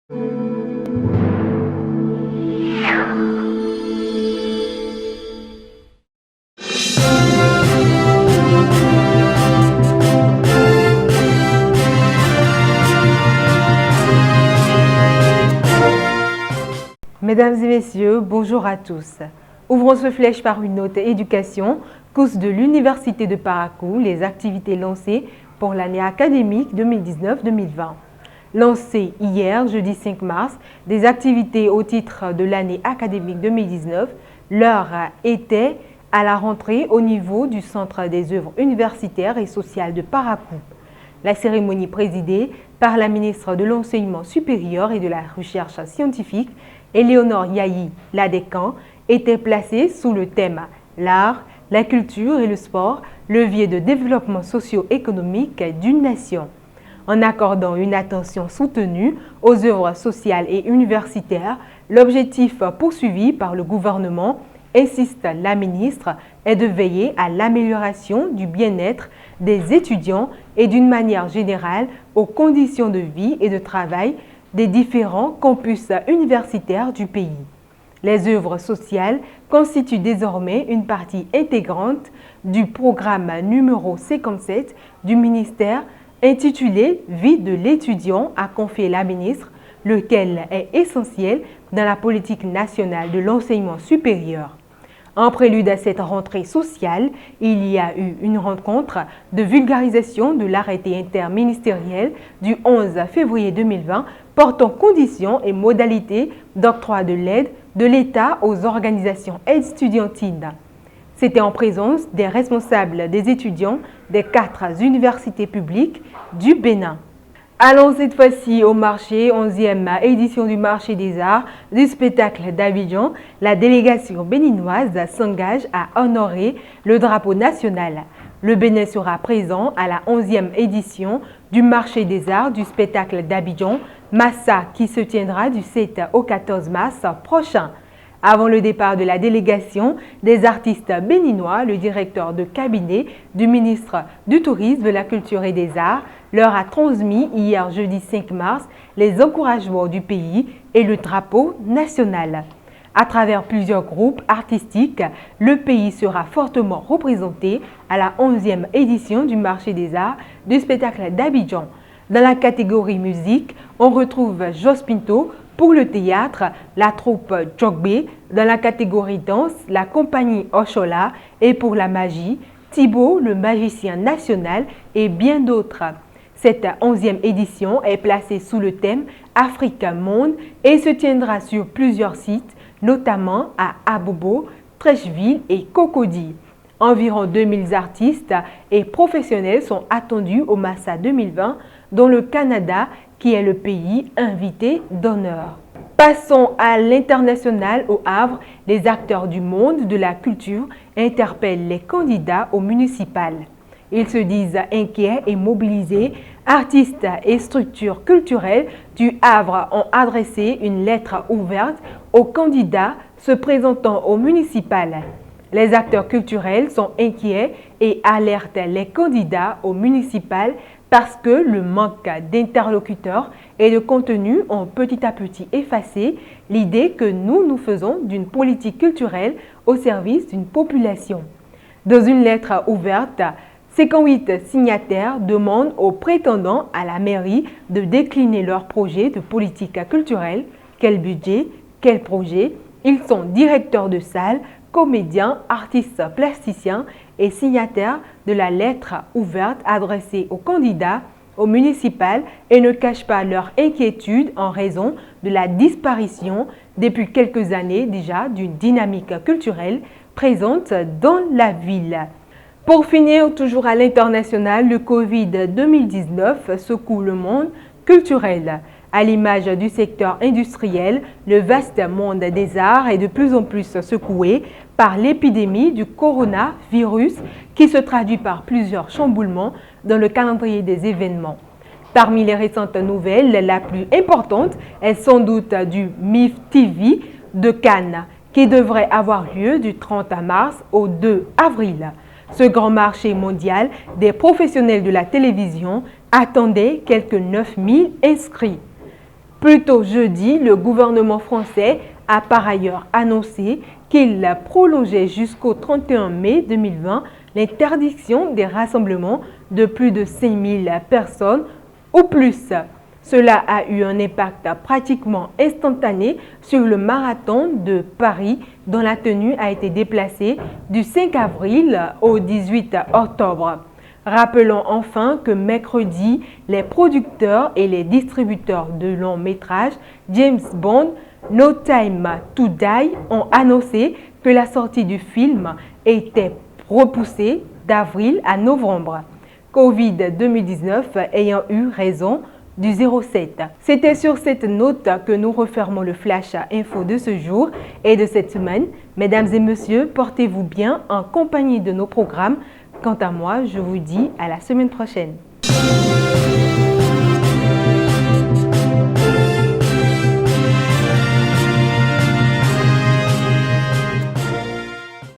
Mesdames et messieurs, bonjour à tous. Ouvrons ce flèche par une note éducation, course de l'Université de Parakou, les activités lancées pour l'année académique 2019-2020. Lancées hier, jeudi 5 mars, des activités au titre de l'année académique 2019, l'heure était à la rentrée au niveau du Centre des œuvres universitaires et sociales de Parakou. La cérémonie présidée par la ministre de l'Enseignement supérieur et de la Recherche scientifique, Éléonore Yahi Ladécan, était placée sous le thème « L'art, la culture et le sport, levier de développement socio-économique d'une nation ». En accordant une attention soutenue aux œuvres sociales et universitaires, l'objectif poursuivi par le gouvernement, insiste la ministre, est de veiller à l'amélioration du bien-être des étudiants et d'une manière générale aux conditions de vie et de travail des différents campus universitaires du pays. Les œuvres sociales constituent désormais une partie intégrante du programme numéro 57 du ministère intitulé « Vie de l'étudiant » a confié la ministre, lequel est essentiel dans la politique nationale de l'enseignement supérieur. En prélude à cette rentrée sociale, il y a eu une rencontre de vulgarisation de l'arrêté interministériel du 11 février 2020 portant conditions et modalités d'octroi de l'aide de l'État aux organisations étudiantines. C'était en présence des responsables des étudiants des 4 universités publiques du Bénin. Allons cette fois-ci au marché, 11e édition du marché des arts du spectacle d'Abidjan. La délégation béninoise s'engage à honorer le drapeau national. Le Bénin sera présent à la 11e édition du marché des arts du spectacle d'Abidjan, Massa, qui se tiendra du 7 au 14 mars prochain. Avant le départ de la délégation des artistes béninois, le directeur de cabinet du ministre du Tourisme, de la Culture et des Arts leur a transmis hier jeudi 5 mars les encouragements du pays et le drapeau national. À travers plusieurs groupes artistiques, le pays sera fortement représenté à la 11e édition du marché des arts du spectacle d'Abidjan. Dans la catégorie musique, on retrouve Jos Pinto pour le théâtre, la troupe Djogbe, dans la catégorie danse, la compagnie Oshola et pour la magie, Thibaut, le magicien national et bien d'autres. Cette 11e édition est placée sous le thème Afrique Monde et se tiendra sur plusieurs sites, notamment à Abobo, Trècheville et Cocody. Environ 2000 artistes et professionnels sont attendus au Massa 2020, dont le Canada, qui est le pays invité d'honneur. Passons à l'international au Havre. Les acteurs du monde de la culture interpellent les candidats au municipal. Ils se disent inquiets et mobilisés. Artistes et structures culturelles du Havre ont adressé une lettre ouverte aux candidats se présentant au municipal. Les acteurs culturels sont inquiets et alertent les candidats au municipal parce que le manque d'interlocuteurs et de contenu ont petit à petit effacé l'idée que nous faisons d'une politique culturelle au service d'une population. Dans une lettre ouverte, 58 signataires demandent aux prétendants à la mairie de décliner leurs projets de politique culturelle, quel budget, quel projet. Ils sont directeurs de salles, comédiens, artistes plasticiens et signataires de la lettre ouverte adressée aux candidats au municipal et ne cachent pas leur inquiétude en raison de la disparition depuis quelques années déjà d'une dynamique culturelle présente dans la ville. Pour finir, toujours à l'international, le Covid-2019 secoue le monde culturel. À l'image du secteur industriel, le vaste monde des arts est de plus en plus secoué par l'épidémie du coronavirus qui se traduit par plusieurs chamboulements dans le calendrier des événements. Parmi les récentes nouvelles, la plus importante est sans doute du MIF TV de Cannes qui devrait avoir lieu du 30 mars au 2 avril. Ce grand marché mondial des professionnels de la télévision attendait quelques 9000 inscrits. Plus tôt jeudi, le gouvernement français a par ailleurs annoncé qu'il prolongeait jusqu'au 31 mai 2020 l'interdiction des rassemblements de plus de 5000 personnes ou plus. Cela a eu un impact pratiquement instantané sur le marathon de Paris dont la tenue a été déplacée du 5 avril au 18 octobre. Rappelons enfin que mercredi, les producteurs et les distributeurs de longs métrages James Bond, No Time to Die ont annoncé que la sortie du film était repoussée d'avril à novembre. Covid-2019 ayant eu raison du 07. C'était sur cette note que nous refermons le Flash Info de ce jour et de cette semaine. Mesdames et messieurs, portez-vous bien en compagnie de nos programmes. Quant à moi, je vous dis à la semaine prochaine.